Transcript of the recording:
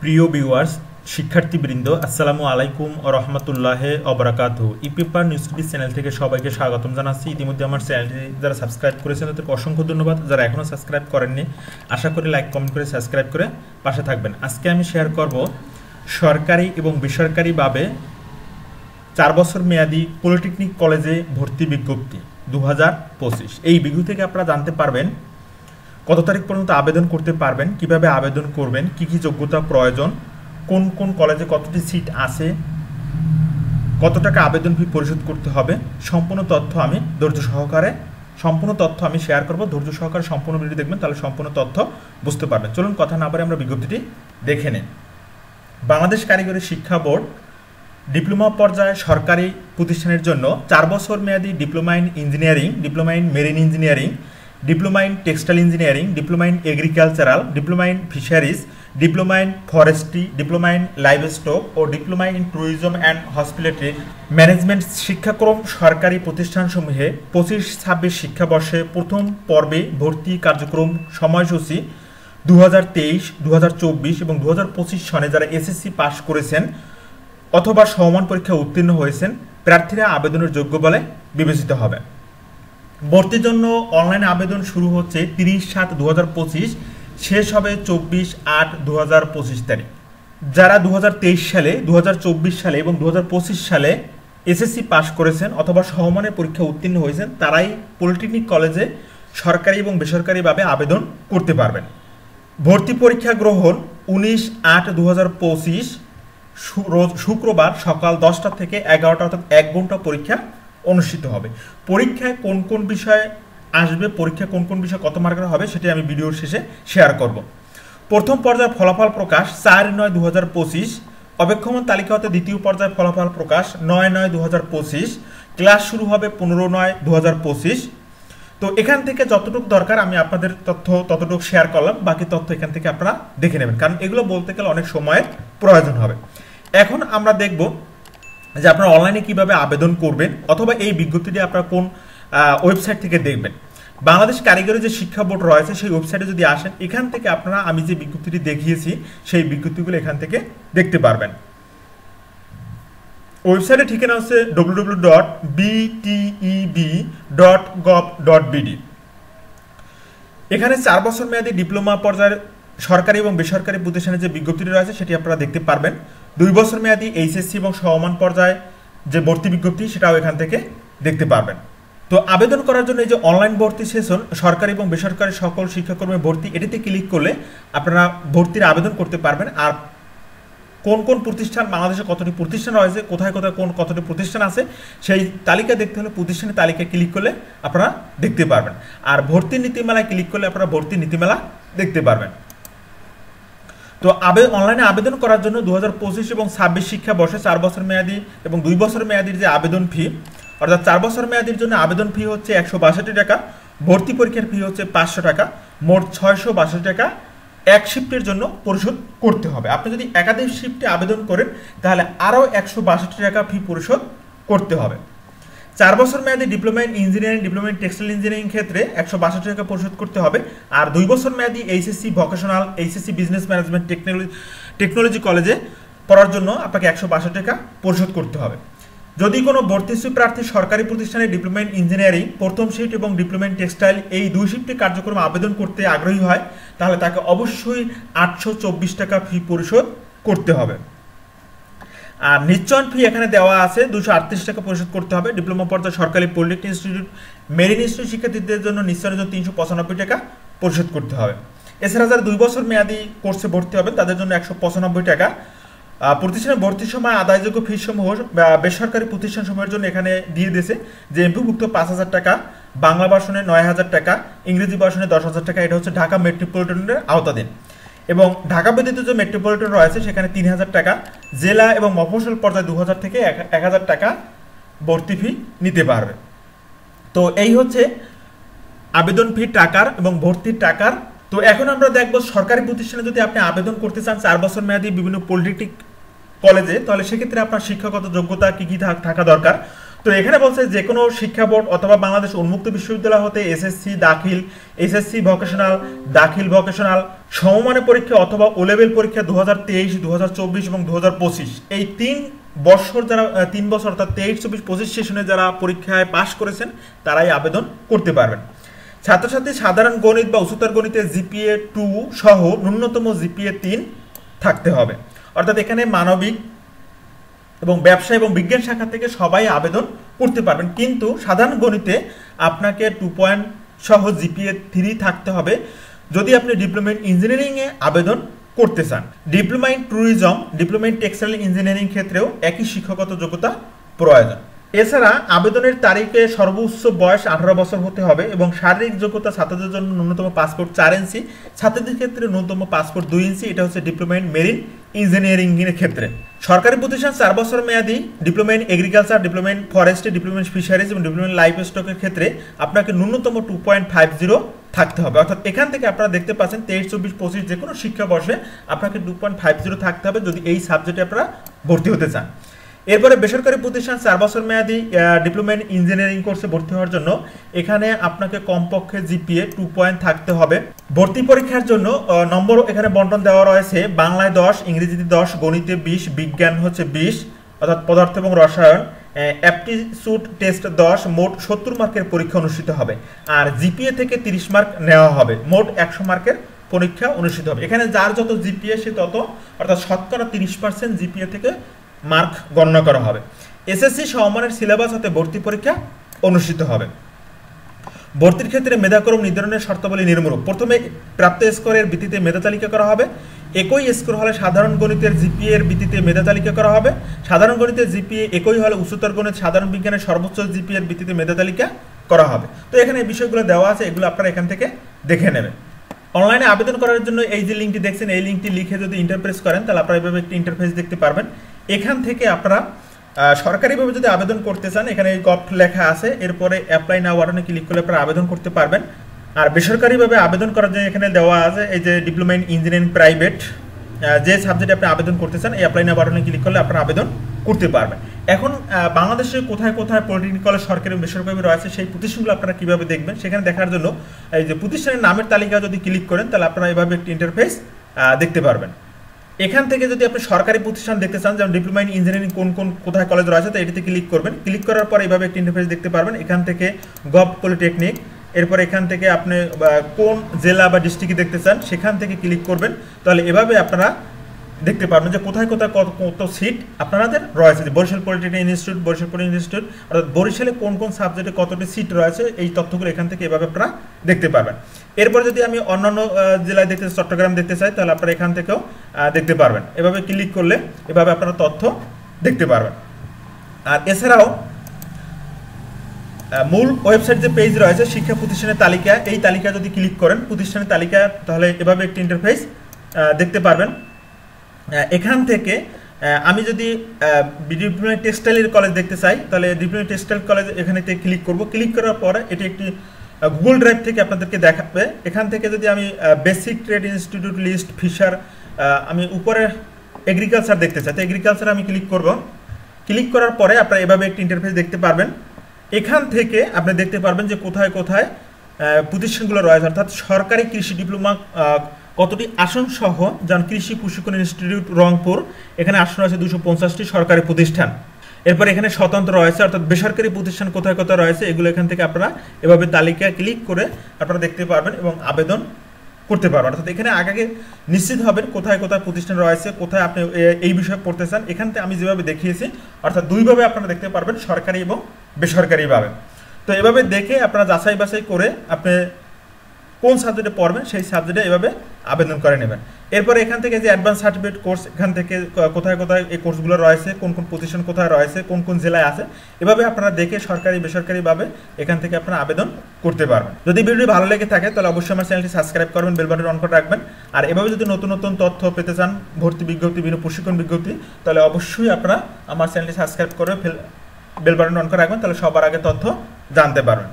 প্রিয় ভিউয়ার্স, শিক্ষার্থীবৃন্দ, আসসালামু আলাইকুম ও রহমতুল্লাহ অবরাকাতুহু। ইপিপার নিউজ টিভি চ্যানেল থেকে সবাইকে স্বাগতম জানাচ্ছি। ইতিমধ্যে আমার চ্যানেলটি যারা সাবস্ক্রাইব করেছেন তাদেরকে অসংখ্য ধন্যবাদ। যারা এখনও সাবস্ক্রাইব করেননি, আশা করি লাইক কমেন্ট করে সাবস্ক্রাইব করে পাশে থাকবেন। আজকে আমি শেয়ার করব সরকারি এবং বেসরকারিভাবে 4 বছর মেয়াদী পলিটেকনিক কলেজে ভর্তি বিজ্ঞপ্তি 2025। এই বিজ্ঞপ্তি থেকে আপনারা জানতে পারবেন কত তারিখ পর্যন্ত আবেদন করতে পারবেন, কিভাবে আবেদন করবেন, কি কি যোগ্যতা প্রয়োজন, কোন কোন কলেজে কতটি সিট আছে, কত টাকা আবেদন ফি পরিশোধ করতে হবে, সম্পূর্ণ তথ্য আমি শেয়ার করব। ধৈর্য সহকারে সম্পূর্ণ ভিডিও দেখবেন, তাহলে সম্পূর্ণ তথ্য বুঝতে পারবেন। চলুন কথা না বলে আমরা বিজ্ঞপ্তিটি দেখে নিন। বাংলাদেশ কারিগরি শিক্ষা বোর্ড ডিপ্লোমা পর্যায়ে সরকারি প্রতিষ্ঠানের জন্য 4 বছর মেয়াদী diploma in engineering, diploma in marine engineering, diploma in textile engineering, diploma in agricultural, diploma in fisheries, diploma in forestry, diploma in livestock ও diploma in tourism and hospitality management শিক্ষাক্রম সরকারি প্রতিষ্ঠানসমূহে 25-26 শিক্ষাবর্ষে প্রথম পর্বে ভর্তি কার্যক্রম সময়সূচি 2023, 2024 এবং 2025 সনে যারা এসএসসি পাস করেছেন অথবা সমমান পরীক্ষায় উত্তীর্ণ হয়েছেন প্রার্থীরা আবেদনের যোগ্য বলে বিবেচিত হবে। ভর্তির জন্য অনলাইনে আবেদন শুরু হচ্ছে 30/7/2025, শেষ হবে 24/8/2025 তারিখ। যারা 2023 সালে, 2024 সালে এবং 2025 সালে এসএসসি পাস করেছেন অথবা সমমানের পরীক্ষা উত্তীর্ণ হয়েছেন তারাই পলিটেকনিক কলেজে সরকারি এবং বেসরকারিভাবে আবেদন করতে পারবেন। ভর্তি পরীক্ষা গ্রহণ 19/8/2025 শুক্রবার সকাল 10টা থেকে 11টা, অর্থাৎ 1 ঘন্টা পরীক্ষা অনুষ্ঠিত হবে। পরীক্ষায় কোন কোন বিষয় আসবে, পরীক্ষা কোন কোন বিষয় কত মার্কের হবে সেটি আমি ভিডিওর শেষে শেয়ার করব। প্রথম পর্যায়ের ফলাফল প্রকাশ 4/9/2025, অপেক্ষমান তালিকা হতে দ্বিতীয় পর্যায়ের ফলাফল প্রকাশ 9/9/2025। ক্লাস শুরু হবে 15/9/2025। তো এখান থেকে যতটুকু দরকার আমি আপনাদের তথ্য ততটুকু শেয়ার করলাম, বাকি তথ্য এখান থেকে আপনারা দেখে নেবেন, কারণ এগুলো বলতে গেলে অনেক সময়ের প্রয়োজন হবে। এখন আমরা দেখব যে আপনারা অনলাইনে কিভাবে আবেদন করবেন অথবা এই বিজ্ঞপ্তিটি আপনারা কোন ওয়েবসাইট থেকে দেখবেন। বাংলাদেশ কারিগরি যে শিক্ষা বোর্ড রয়েছে সেই ওয়েবসাইটে যদি আসেন, এখান থেকে আপনারা আমি যে বিজ্ঞপ্তিটি দেখিয়েছি সেই বিজ্ঞপ্তিগুলো এখান থেকে দেখতে পারবেন। ওয়েবসাইটের ঠিকানা হচ্ছে www.bteb.gov.bd। এখানে 4 বছর মেয়াদী ডিপ্লোমা পর্যায়ের সরকারি এবং বেসরকারি প্রতিষ্ঠানের যে বিজ্ঞপ্তিটি রয়েছে সেটি আপনারা দেখতে পারবেন। 2 বছর মেয়াদী এইচএসসি এবং সমমান পর্যায়ে যে ভর্তি বিজ্ঞপ্তি সেটাও এখান থেকে দেখতে পারবেন। তো আবেদন করার জন্য এই যে অনলাইন ভর্তি সেশন সরকারি এবং বেসরকারি সকল শিক্ষাকর্মী ভর্তি, এটিতে ক্লিক করলে আপনারা ভর্তির আবেদন করতে পারবেন। আর কোন কোন প্রতিষ্ঠান, বাংলাদেশে কতটি প্রতিষ্ঠান রয়েছে, কোথায় কোথায় কতটি প্রতিষ্ঠান আছে সেই তালিকা দেখতে হলে প্রতিষ্ঠানের তালিকায় ক্লিক করলে আপনারা দেখতে পারবেন। আর ভর্তি নীতিমালায় ক্লিক করলে আপনারা ভর্তি নীতিমালা দেখতে পারবেন। তো অনলাইনে আবেদন করার জন্য 2025 এবং 26 শিক্ষাবর্ষে 4 বছর মেয়াদী এবং 2 বছর মেয়াদীর যে আবেদন ফি, অর্থাৎ 4 বছর মেয়াদীর জন্য আবেদন ফি হচ্ছে 162 টাকা, ভর্তি পরীক্ষার ফি হচ্ছে 500 টাকা, মোট 662 টাকা এক শিফটের জন্য পরিশোধ করতে হবে। আপনি যদি একাধিক শিফটে আবেদন করেন তাহলে আরও 162 টাকা ফি পরিশোধ করতে হবে। 4 বছর মেয়াদী diploma in engineering, diploma in textile engineering ক্ষেত্রে 162 টাকা পরিশোধ করতে হবে। আর 2 বছর মেয়াদী HSC vocational, HSC business management technology কলেজে পড়ার জন্য আপনাকে 162 টাকা পরিশোধ করতে হবে। যদি কোনো ভর্তিচ্ছু প্রার্থী সরকারি প্রতিষ্ঠানে ডিপ্লোমা ইন ইঞ্জিনিয়ারিং প্রথম শিফট এবং ডিপ্লোমা ইন টেক্সটাইল এই 2 শিফটে কার্যক্রম আবেদন করতে আগ্রহী হয় তাহলে তাকে অবশ্যই 824 টাকা ফি পরিশোধ করতে হবে। আর নিশ্চয়ন ফি এখানে দেওয়া আছে 238 টাকা পরিশোধ করতে হবে। ডিপ্লোমা পর্যায়ে সরকারি পলিটেকনিক ইনস্টিটিউট, মেরিন ইনস্টিটিউট শিক্ষার্থীদের জন্য নিশ্চয়নের জন্য 395 টাকা পরিশোধ করতে হবে। এছাড়া যারা 2 বছর মেয়াদী কোর্সে ভর্তি হবেন তাদের জন্য 195 টাকা। প্রতিষ্ঠানে ভর্তির সময় আদায়যোগ্য ফি সমূহ বেসরকারি প্রতিষ্ঠান সমূহের জন্য এখানে দিয়ে দিয়েছে যে এমপিভুক্ত 5000 টাকা, বাংলা ভার্সনে 9000 টাকা, ইংরেজি ভার্সনে 10,000 টাকা। এটা হচ্ছে ঢাকা মেট্রোপলিটনের আওতাধীন। এবং ঢাকা ব্যতীত যে মেট্রোপলিটন রয়েছে সেখানে 3000 টাকা, জেলা এবং মফস্বল পর্যায়ে 2000 থেকে 1000 টাকা ভর্তি ফি নিতে পারবে। তো এই হচ্ছে আবেদন ফি টাকার এবং ভর্তির টাকার। তো এখন আমরা দেখব সরকারি প্রতিষ্ঠানে যদি আপনি আবেদন করতে চান 4 বছর মেয়াদী বিভিন্ন পলিটেকনিক কলেজে, তাহলে সেক্ষেত্রে আপনার শিক্ষাগত যোগ্যতা কী কী থাকা দরকার। তো এখানে বলছে যে কোনো শিক্ষা বোর্ড অথবা বাংলাদেশ উন্মুক্ত বিশ্ববিদ্যালয় হতে এসএসসি দাখিল, এসএসসি ভোকেশনাল, দাখিল ভোকেশনাল সমমানের পরীক্ষা অথবা ও লেভেল পরীক্ষা 2023, 2024 এবং 2025 এই 3 বছর যারা 3 বছর অর্থাৎ 23, 24, 25 সেশনে যারা পরীক্ষায় পাশ করেছেন তারাই আবেদন করতে পারবেন। ছাত্রছাত্রী সাধারণ গণিত বা উচ্চতর গণিতে জিপিএ 2 সহ ন্যূনতম জিপিএ 3 থাকতে হবে। অর্থাৎ এখানে মানবিক এবং ব্যবসা এবং বিজ্ঞান শাখা থেকে সবাই আবেদন করতে পারবেন, কিন্তু সাধারণ গণিতে আপনাকে 2 পয়েন্ট সহ জিপিএ 3 থাকতে হবে যদি আপনি ডিপ্লোমা ইন ইঞ্জিনিয়ারিংয়ে আবেদন করতে চান। Diploma in tourism, diploma in textile engineering ক্ষেত্রেও একই শিক্ষাগত যোগ্যতা প্রয়োজন। এছাড়া আবেদনের তারিখে সর্বোচ্চ বয়স 18 বছর হতে হবে এবং শারীরিক যোগ্যতা ছাত্রদের জন্য ন্যূনতম পাসপোর্ট 4 ইঞ্চি, ছাত্রদের ক্ষেত্রে ন্যূনতম পাসপোর্ট 2 ইঞ্চি। এটা হচ্ছে ডিপ্লোমা ইন মেরিন ইঞ্জিনিয়ারিং এর ক্ষেত্রে। সরকারি প্রতিষ্ঠান 4 বছর মেয়াদী diploma in agriculture, diploma in forestry, diploma in fisheries এবং ডিপ্লোমা ইন লাইফ স্টকের ক্ষেত্রে আপনাকে ন্যূনতম 2.50 থাকতে হবে। অর্থাৎ এখান থেকে আপনারা দেখতে পাচ্ছেন 23, 24, 25 যে কোনো শিক্ষাবর্ষে আপনাকে 2.50 থাকতে হবে যদি এই সাবজেক্টে আপনারা ভর্তি হতে চান। এরপরে বেসরকারি প্রতিষ্ঠান 4 বছর মেয়াদী ডিপ্লোমা ইন ইঞ্জিনিয়ারিং কোর্সে ভর্তি হওয়ার জন্য এখানে আপনাকে কমপক্ষে জিপিএ 2 পয়েন্ট থাকতে হবে। ভর্তি পরীক্ষার জন্য নম্বর এখানে বন্টন দেওয়া রয়েছে। বাংলায় 10, ইংরেজিতে 10, গণিতে 20, বিজ্ঞান হচ্ছে 20 অর্থাৎ পদার্থ এবং রসায়ন, অ্যাপটিটিউড টেস্ট 10, মোট 70 মার্কের পরীক্ষা অনুষ্ঠিত হবে। আর জিপিএ থেকে 30 মার্ক নেওয়া হবে, মোট 100 মার্কের পরীক্ষা অনুষ্ঠিত হবে। এখানে যার যত জিপিএ সে তত, অর্থাৎ শতকরা 30% জিপিএ থেকে মার্ক গণনা করা হবে। এসএসসি সমমানের সিলেবাস হতে ভর্তি পরীক্ষা অনুষ্ঠিত হবে। ভর্তির ক্ষেত্রে মেধাক্রম নির্ধারণের শর্তাবলী নিম্নরূপ। প্রথমে প্রাপ্ত স্কোরের ভিত্তিতে মেধা তালিকা করা হবে। একই স্কোর হলে সাধারণ গণিতের জিপিএ এর ভিত্তিতে মেধা তালিকা করা হবে। সাধারণ গণিতের জিপিএ একই হলে উচ্চতর গণিত, সাধারণ বিজ্ঞানের সর্বোচ্চ জিপিএ এর ভিত্তিতে মেধা তালিকা করা হবে। তো এখানে এই বিষয়গুলো দেওয়া আছে, এগুলো আপনারা এখান থেকে দেখে নেবেন। অনলাইনে আবেদন করার জন্য এই যে লিঙ্কটি দেখছেন, এই লিঙ্কটি লিখে যদি ইন্টারপ্রেস করেন তাহলে আপনারা এইভাবে একটি ইন্টারফেস দেখতে পারবেন। এখান থেকে আপনারা সরকারিভাবে যদি আবেদন করতে চান এখানে এই গভ লেখা আছে, এরপরে অ্যাপ্লাই নাও বাটনে ক্লিক করলে আপনারা আবেদন করতে পারবেন। আর বেসরকারিভাবে আবেদন করার জন্য এখানে দেওয়া আছে এই যে ডিপ্লোমা ইন ইঞ্জিনিয়ারিং প্রাইভেট, যে সাবজেক্টে আপনি আবেদন করতে চান এই অ্যাপ্লাই নাও বাটনে ক্লিক করলে আপনারা আবেদন করতে পারবেন। এখন বাংলাদেশে কোথায় কোথায় পলিটেকনিক কলেজ সরকারি এবং বেসরকারি রয়েছে সেই প্রতিষ্ঠানগুলো আপনারা কীভাবে দেখবেন সেখানে দেখার জন্য এই যে প্রতিষ্ঠানের নামের তালিকা যদি ক্লিক করেন তাহলে আপনারা এভাবে একটি ইন্টারফেস দেখতে পারবেন। এখান থেকে যদি আপনি সরকারি প্রতিষ্ঠান দেখতে চান, যেমন ডিপ্লোমা ইন ইঞ্জিনিয়ারিং কোন কোন কোথায় কলেজ রয়েছে তো এটিতে ক্লিক করবেন। ক্লিক করার পর এইভাবে একটি ইন্টারফেস দেখতে পারবেন। এখান থেকে গভ পলিটেকনিক, এরপর এখান থেকে আপনি কোন জেলা বা ডিস্ট্রিক্টে দেখতে চান সেখান থেকে ক্লিক করবেন। তাহলে এভাবে আপনারা দেখতে পারবেন যে কোথায় কোথায় কত সিট আপনাদের রয়েছে। যে Barishal polytechnic institute, Barishal polytechnic institute অর্থাৎ বরিশালে কোন কোন সাবজেক্টে কতটি সিট রয়েছে এই তথ্যগুলো এখান থেকে এভাবে আপনারা দেখতে পারবেন। এরপর যদি আমি অন্যান্য জেলায় দেখতে চট্টগ্রাম দেখতে চাই তাহলে আপনারা এখান থেকেও দেখতে পারবেন। এভাবে ক্লিক করলে এভাবে আপনারা তথ্য দেখতে পারবেন। আর এছাড়াও মূল ওয়েবসাইট যে পেজ রয়েছে শিক্ষা প্রতিষ্ঠানের তালিকা, এই তালিকা যদি ক্লিক করেন প্রতিষ্ঠানের তালিকা তাহলে এভাবে একটি ইন্টারফেস দেখতে পারবেন। এখান থেকে আমি যদি ডিপ্লোমা টেক্সটাইলের কলেজ দেখতে চাই তাহলে ডিপ্লোমা টেক্সটাইল কলেজ এখানে ক্লিক করব। ক্লিক করার পরে এটি একটি গুগল ড্রাইভ থেকে আপনাদেরকে দেখাবে। এখান থেকে যদি আমি basic trade institute list fisher, আমি উপরে এগ্রিকালচার দেখতে চাই তো এগ্রিকালচার আমি ক্লিক করব। ক্লিক করার পরে আপনারা এভাবে একটি ইন্টারফেস দেখতে পারবেন। এখান থেকে আপনি দেখতে পারবেন যে কোথায় কোথায় প্রতিষ্ঠানগুলো রয়েছে, অর্থাৎ সরকারি কৃষি ডিপ্লোমা কতটি আসন সহ, যেমন কৃষি প্রশিক্ষণ ইনস্টিটিউট রংপুর, এখানে আসন রয়েছে 250টি সরকারি প্রতিষ্ঠান। এরপর এখানে স্বতন্ত্র রয়েছে অর্থাৎ বেসরকারি প্রতিষ্ঠান কোথায় কোথায় রয়েছে এগুলো এখান থেকে আপনারা এভাবে তালিকা ক্লিক করে আপনারা দেখতে পারবেন এবং আবেদন করতে পারবেন। অর্থাৎ এখানে আগে নিশ্চিত হবেন কোথায় কোথায় প্রতিষ্ঠান রয়েছে, কোথায় আপনি এই বিষয়ে পড়তে চান। এখান থেকে আমি যেভাবে দেখিয়েছি অর্থাৎ দুইভাবে আপনারা দেখতে পারবেন, সরকারি এবং বেসরকারিভাবে। তো এভাবে দেখে আপনারা যাচাই বাছাই করে আপনি কোন সাবজেক্টে পড়বেন সেই সাবজেক্টে এভাবে আবেদন করে নেবেন। এরপর এখান থেকে যে অ্যাডভান্স সার্টিফিকেট কোর্স, এখান থেকে কোথায় কোথায় এই কোর্সগুলো রয়েছে, কোন কোন প্রতিষ্ঠান কোথায় রয়েছে, কোন কোন জেলায় আছে, এভাবে আপনারা দেখে সরকারি বেসরকারিভাবে এখান থেকে আপনারা আবেদন করতে পারবেন। যদি ভিডিওটি ভালো লেগে থাকে তাহলে অবশ্যই আমার চ্যানেলটি সাবস্ক্রাইব করবেন, বেল বাটন অন করে রাখবেন। আর এভাবে যদি নতুন নতুন তথ্য পেতে চান, ভর্তি বিজ্ঞপ্তি, বিভিন্ন প্রশিক্ষণ বিজ্ঞপ্তি, তাহলে অবশ্যই আপনারা আমার চ্যানেলটি সাবস্ক্রাইব করে বেল বাটন অন করে রাখবেন, তাহলে সবার আগে তথ্য জানতে পারবেন।